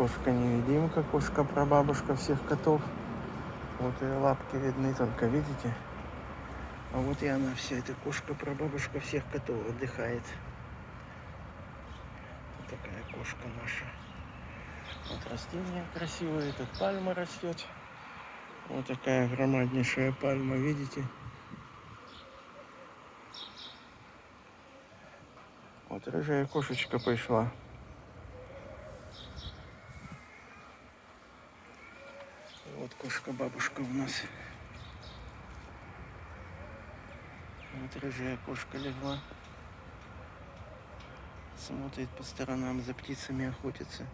Кошка-невидимка, кошка-прабабушка всех котов. Вот ее лапки видны только, видите? А вот и она вся, эта кошка-прабабушка всех котов отдыхает. Вот такая кошка наша. Вот растения красивые, тут пальма растет. Вот такая громаднейшая пальма, видите? Вот рыжая кошечка пришла. Вот кошка-бабушка у нас. Вот рыжая кошка легла. Смотрит по сторонам, за птицами охотится.